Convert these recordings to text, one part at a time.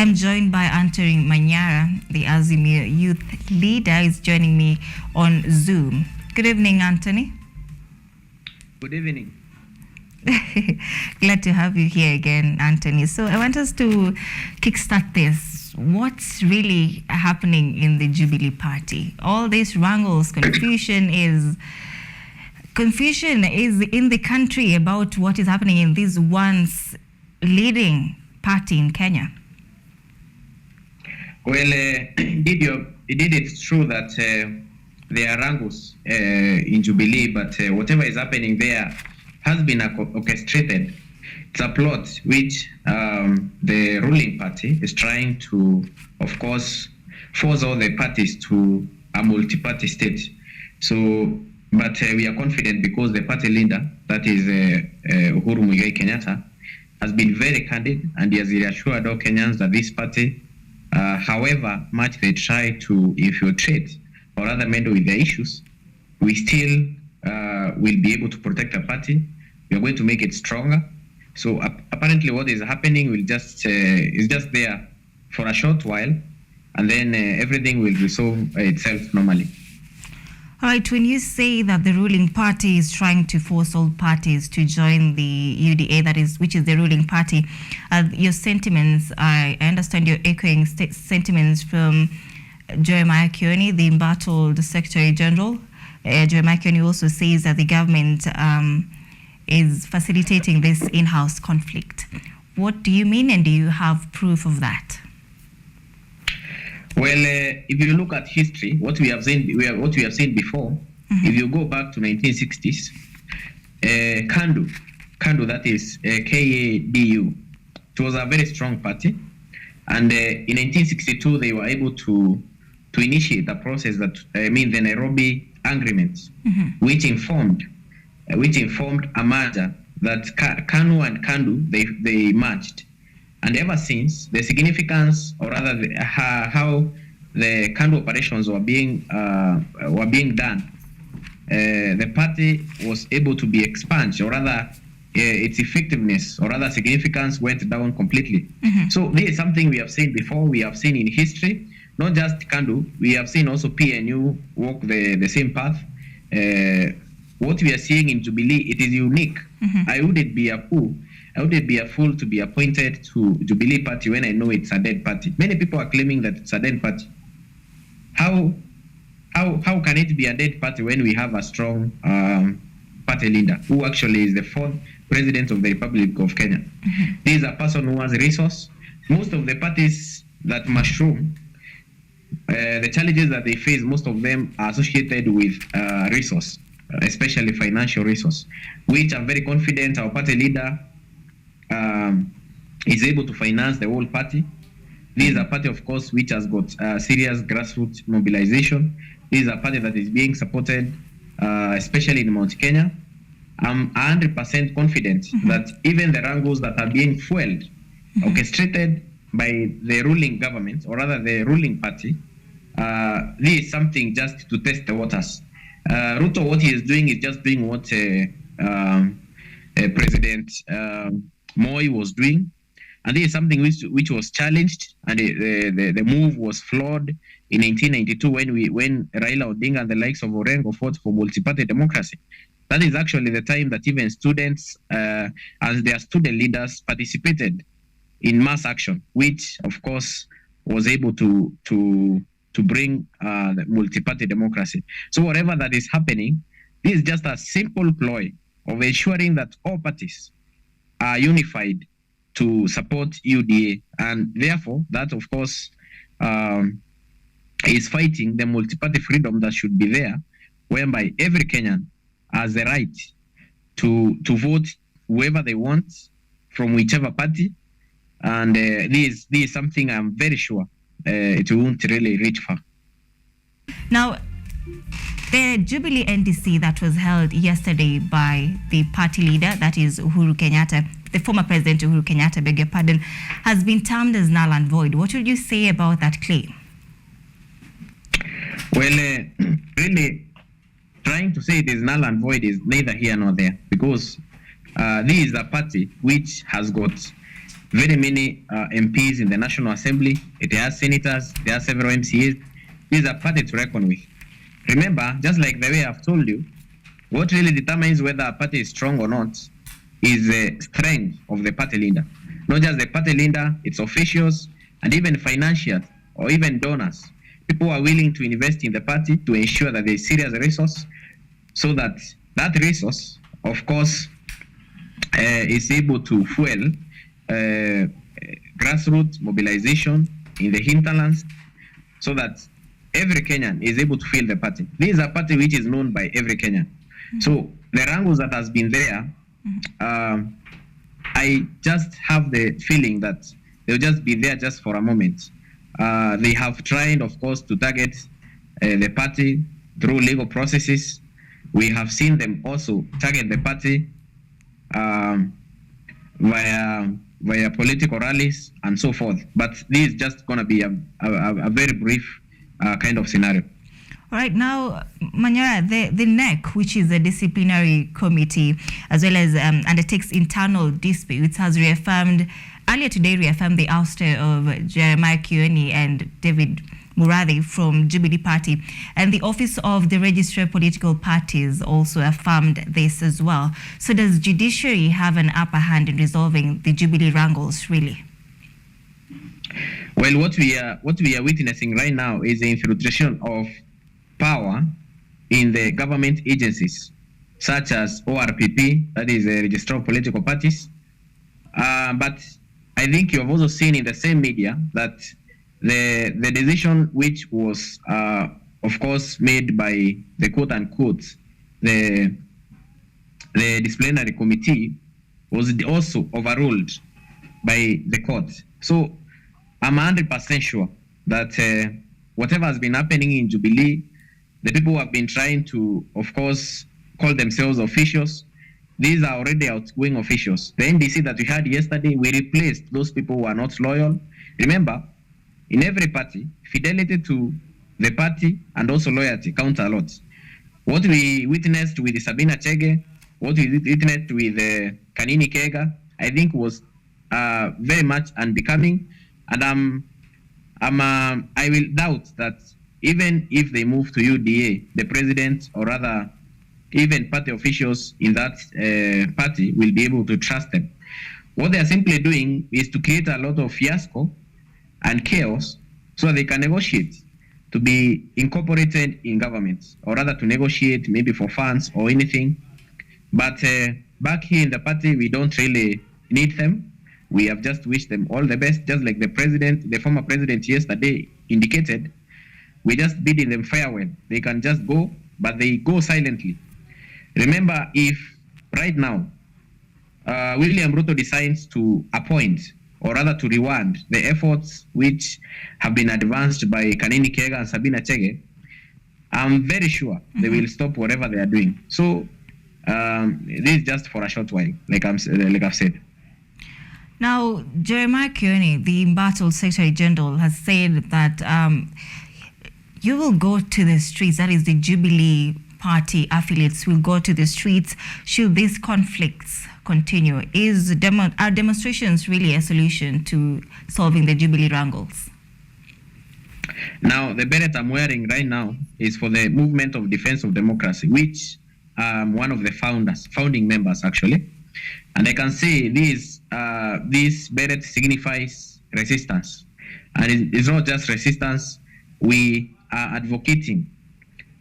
I'm joined by Antony Manyara, the Azimio youth leader, is joining me on Zoom. Good evening, Antony. Good evening. Glad to have you here again, Antony. So I want us to kickstart this. What's really happening in the Jubilee Party? All this wrangles, confusion is in the country about what is happening in this once leading party in Kenya. Well, indeed, it's true that there are wrangles in Jubilee, but whatever is happening there has been orchestrated. It's a plot which the ruling party is trying to, of course, force all the parties to a multi-party state. So, but we are confident because the party leader, that is Uhuru Muigai Kenyatta, has been very candid and he has reassured all Kenyans that this party, however much they try to infiltrate or rather meddle with their issues, we still will be able to protect the party. We are going to make it stronger. So apparently what is happening will just is just there for a short while, and then everything will resolve itself normally. All right, when you say that the ruling party is trying to force all parties to join the UDA, which is the ruling party, your sentiments, I understand you're echoing sentiments from Jeremiah Kioni, the embattled Secretary General. Jeremiah Kioni also says that the government is facilitating this in-house conflict. What do you mean, and do you have proof of that? Well, if you look at history, what we have seen before, if you go back to 1960s, KANDU, that is KADU, it was a very strong party, and in 1962 they were able to initiate a process that the Nairobi Agreement, which informed a merger that KANU and KANDU they merged. And ever since, the significance, or rather how the KANDU operations were being done, the party was able to be expunged, or rather its effectiveness, or rather significance, went down completely. So this is something we have seen before. We have seen in history, not just KANDU. We have seen also PNU walk the same path. What we are seeing in Jubilee, it is unique. I wouldn't be a fool to be appointed to Jubilee Party when I know it's a dead party. Many people are claiming that it's a dead party. How can it be a dead party when we have a strong party leader who actually is the fourth president of the Republic of Kenya? This is a person who has resource. Most of the parties that mushroom, the challenges that they face, most of them are associated with resource, especially financial resource, which I'm very confident our party leader is able to finance the whole party. This is a party, of course, which has got serious grassroots mobilization. This is a party that is being supported, especially in Mount Kenya. I'm 100% confident that even the wrangles that are being fueled, orchestrated by the ruling government, or rather the ruling party, this is something just to test the waters. Ruto, what he is doing is just doing what President Moi was doing, and this is something which was challenged, and the move was flawed in 1992 when Raila Odinga and the likes of Wrangles fought for multi-party democracy. That is actually the time that even students, as their student leaders, participated in mass action, which of course was able to bring the multi-party democracy. So whatever that is happening, this is just a simple ploy of ensuring that all parties are unified to support UDA, and therefore that of course is fighting the multi-party freedom that should be there, whereby every Kenyan has the right to vote whoever they want from whichever party, and this is something I'm very sure it won't really reach far. Now, the Jubilee NDC that was held yesterday by the party leader, that is Uhuru Kenyatta, the former president Uhuru Kenyatta, beg your pardon, has been termed as null and void. What would you say about that claim? Well, really, trying to say it is null and void is neither here nor there, because this is a party which has got very many MPs in the National Assembly. It has senators. There are several MCAs. These are party to reckon with. Remember, just like the way I've told you, what really determines whether a party is strong or not is the strength of the party leader. Not just the party leader, its officials, and even financiers or even donors. People are willing to invest in the party to ensure that there is serious resource, so that that resource, of course, is able to fuel grassroots mobilization in the hinterlands, so that every Kenyan is able to feel the party. This is a party which is known by every Kenyan. So the Wrangles that has been there, I just have the feeling that they'll just be there just for a moment. They have tried, of course, to target the party through legal processes. We have seen them also target the party via political rallies and so forth. But this is just going to be a very brief kind of scenario. All right, now, Manyara, the NEC, which is the disciplinary committee, as well as undertakes internal disputes, has earlier today reaffirmed the ouster of Jeremiah Kioni and David Muradhi from Jubilee Party. And the Office of the Registrar of Political Parties also affirmed this as well. So does judiciary have an upper hand in resolving the Jubilee wrangles, really? Well, what we are witnessing right now is the infiltration of power in the government agencies, such as ORPP, that is the Registrar of Political Parties. But I think you have also seen in the same media that the decision which was, of course, made by the quote-unquote, the disciplinary committee was also overruled by the court. So I'm 100% sure that whatever has been happening in Jubilee, the people who have been trying to, of course, call themselves officials, these are already outgoing officials. The NDC that we had yesterday, we replaced those people who are not loyal. Remember, in every party, fidelity to the party and also loyalty count a lot. What we witnessed with Sabina Chege, what we witnessed with Kanini Kega, I think was very much unbecoming. And I will doubt that even if they move to UDA, the president, or rather even party officials in that party, will be able to trust them. What they are simply doing is to create a lot of fiasco and chaos so they can negotiate to be incorporated in government, or rather to negotiate maybe for funds or anything. But back here in the party, we don't really need them. We have just wished them all the best, just like the former president yesterday indicated. We just bidding them farewell. They can just go, but they go silently. Remember, if right now William Ruto decides to appoint, or rather to reward, the efforts which have been advanced by Kanini Kega and Sabina Chege, I'm very sure they will stop whatever they are doing. So this is just for a short while, like I've said. Now, Jeremiah Kioni, the embattled Secretary General, has said that you will go to the streets, that is the Jubilee Party affiliates will go to the streets should these conflicts continue. Are demonstrations really a solution to solving the Jubilee wrangles? Now, the beret I'm wearing right now is for the Movement of Defense of Democracy, which I'm one of the founding members actually. And I can say this beret signifies resistance. And it's not just resistance, we are advocating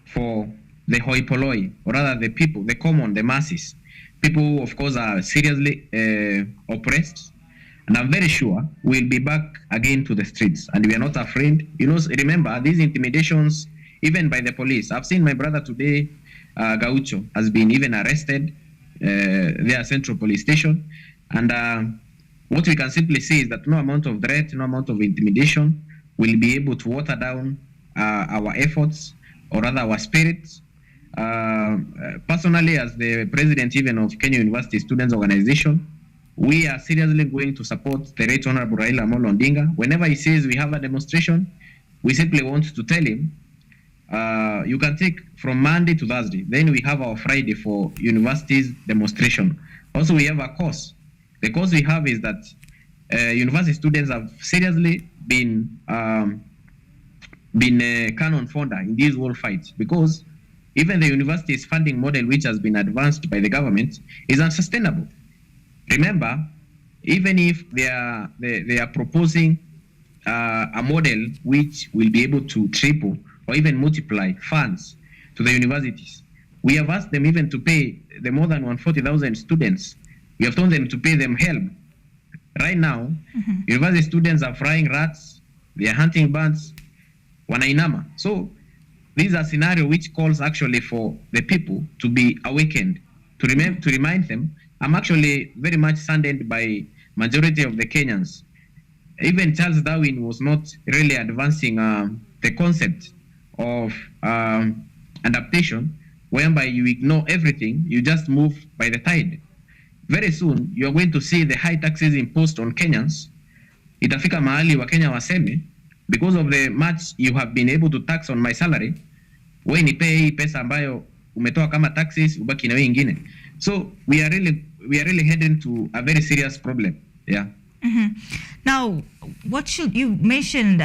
for the hoi polloi, or rather the people, the common, the masses. People who, of course, are seriously oppressed. And I'm very sure we'll be back again to the streets. And we are not afraid. You know, remember, these intimidations, even by the police. I've seen my brother today, Gaucho, has been even arrested there Central Police Station. And what we can simply say is that no amount of threat, no amount of intimidation will be able to water down our efforts, or rather our spirits. Personally, as the president even of Kenya University Students Organization, we are seriously going to support the Right Honorable Raila Amolo Odinga. Whenever he says we have a demonstration, we simply want to tell him, you can take from Monday to Thursday. Then we have our Friday for universities demonstration. Also, we have a course. The course we have is that university students have seriously been a cannon fodder in these war fights, because even the university's funding model, which has been advanced by the government, is unsustainable. Remember, even if they are proposing a model which will be able to triple or even multiply funds to the universities, we have asked them even to pay the more than 140,000 students. We have told them to pay them help. Right now, university students are frying rats, they are hunting birds, wanainama. So this is a scenario which calls actually for the people to be awakened, to remind them. I'm actually very much saddened by majority of the Kenyans. Even Charles Darwin was not really advancing the concept of adaptation, whereby you ignore everything, you just move by the tide. Very soon, you're going to see the high taxes imposed on Kenyans. Itafika mahali wa Kenya waseme, because of the much you have been able to tax on my salary, we nipe hii pesa ambayo umetoa kama taxes, ubaki na wewe ingine. So we are really heading to a very serious problem. Yeah. Now, you mentioned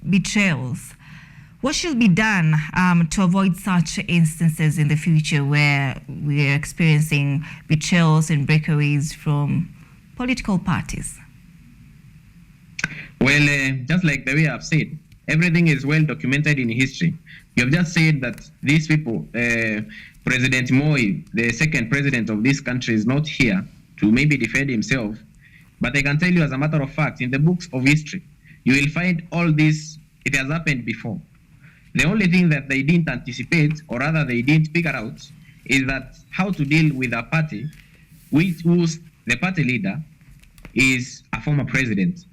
betrayals. What should be done to avoid such instances in the future where we are experiencing betrayals and breakaways from political parties? Well, just like the way I've said, everything is well documented in history. You have just said that these people, President Moi, the second president of this country, is not here to maybe defend himself. But I can tell you as a matter of fact, in the books of history, you will find all this, it has happened before. The only thing that they didn't anticipate, or rather they didn't figure out, is that how to deal with a party whose the party leader is a former president.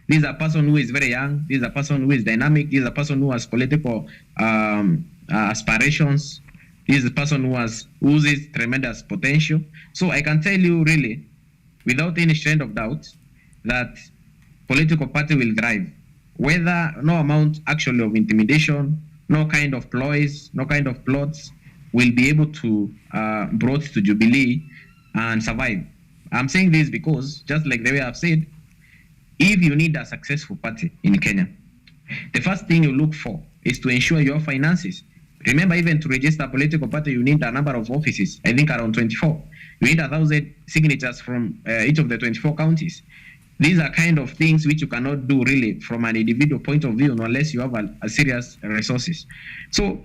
This is a person who is very young. This is a person who is dynamic. This is a person who has political aspirations. This is a person who oozes tremendous potential. So I can tell you really, without any shred of doubt, that political party will thrive. Whether no amount actually of intimidation, no kind of ploys, no kind of plots will be able to brought to Jubilee and survive. I'm saying this because, just like the way I've said, if you need a successful party in Kenya, the first thing you look for is to ensure your finances. Remember, even to register a political party, you need a number of offices, I think around 24. You need 1,000 signatures from each of the 24 counties. These are kind of things which you cannot do really from an individual point of view unless you have a serious resources. So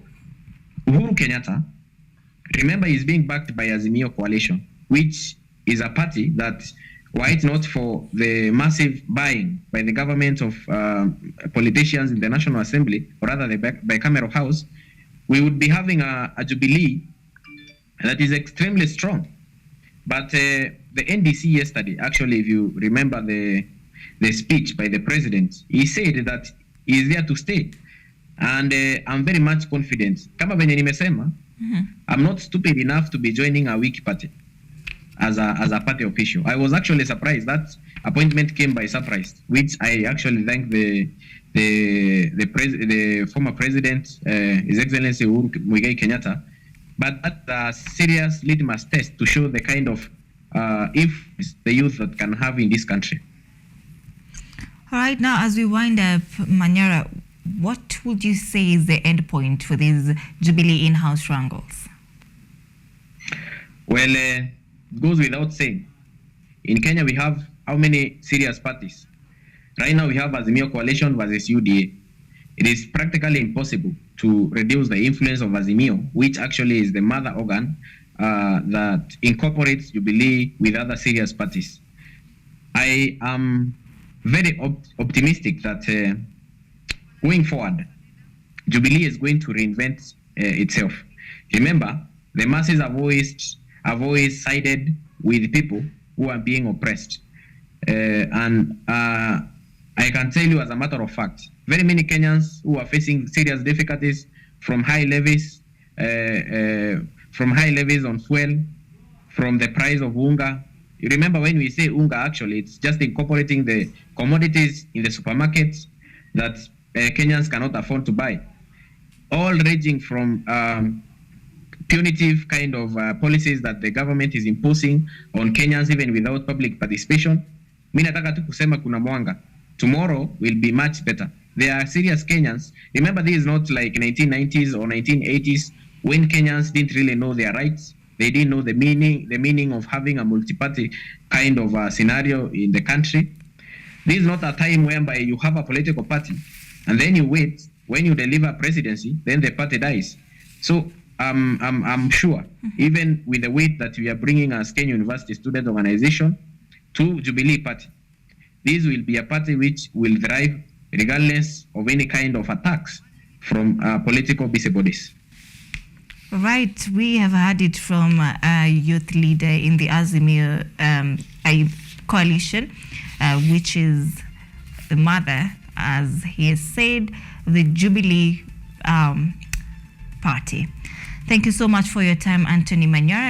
Uhuru Kenyatta, remember, is being backed by Azimio Coalition, which is a party that, were it not for the massive buying by the government of politicians in the National Assembly, or rather the bicameral house, we would be having a Jubilee that is extremely strong. But the NDC yesterday, actually, if you remember the speech by the president, he said that he is there to stay. And I'm very much confident. Kama venye nimesema, I'm not stupid enough to be joining a weak party as a party official. I was actually surprised. That appointment came by surprise, which I actually thank the former president, His Excellency Uhuru Muigai Kenyatta. But that's a serious litmus test to show the kind of influence the youth that can have in this country. All right, now as we wind up, Manyara, what would you say is the end point for these Jubilee in-house wrangles? Well, it goes without saying. In Kenya, we have how many serious parties? Right now, we have Azimio Coalition versus UDA. It is practically impossible to reduce the influence of Azimio, which actually is the mother organ that incorporates Jubilee with other serious parties. I am very optimistic that going forward, Jubilee is going to reinvent itself. Remember, the masses have always sided with people who are being oppressed. And I can tell you as a matter of fact, very many Kenyans who are facing serious difficulties from high levies on fuel, from the price of unga. You remember when we say unga, actually, it's just incorporating the commodities in the supermarkets that Kenyans cannot afford to buy. All ranging from punitive kind of policies that the government is imposing on Kenyans even without public participation, Mi nataka tu kusema kuna mwanga. Tomorrow will be much better. They are serious Kenyans. Remember, this is not like 1990s or 1980s when Kenyans didn't really know their rights. They didn't know the meaning of having a multi-party kind of scenario in the country. This is not a time whereby you have a political party and then you wait. When you deliver presidency, then the party dies. So I'm sure, even with the weight that we are bringing as Kenya University Student Organization to Jubilee Party, this will be a party which will thrive regardless of any kind of attacks from political busybodies. Right, we have heard it from a youth leader in the Azimio coalition, which is the mother, as he has said, the Jubilee party. Thank you so much for your time, Antony Manyara.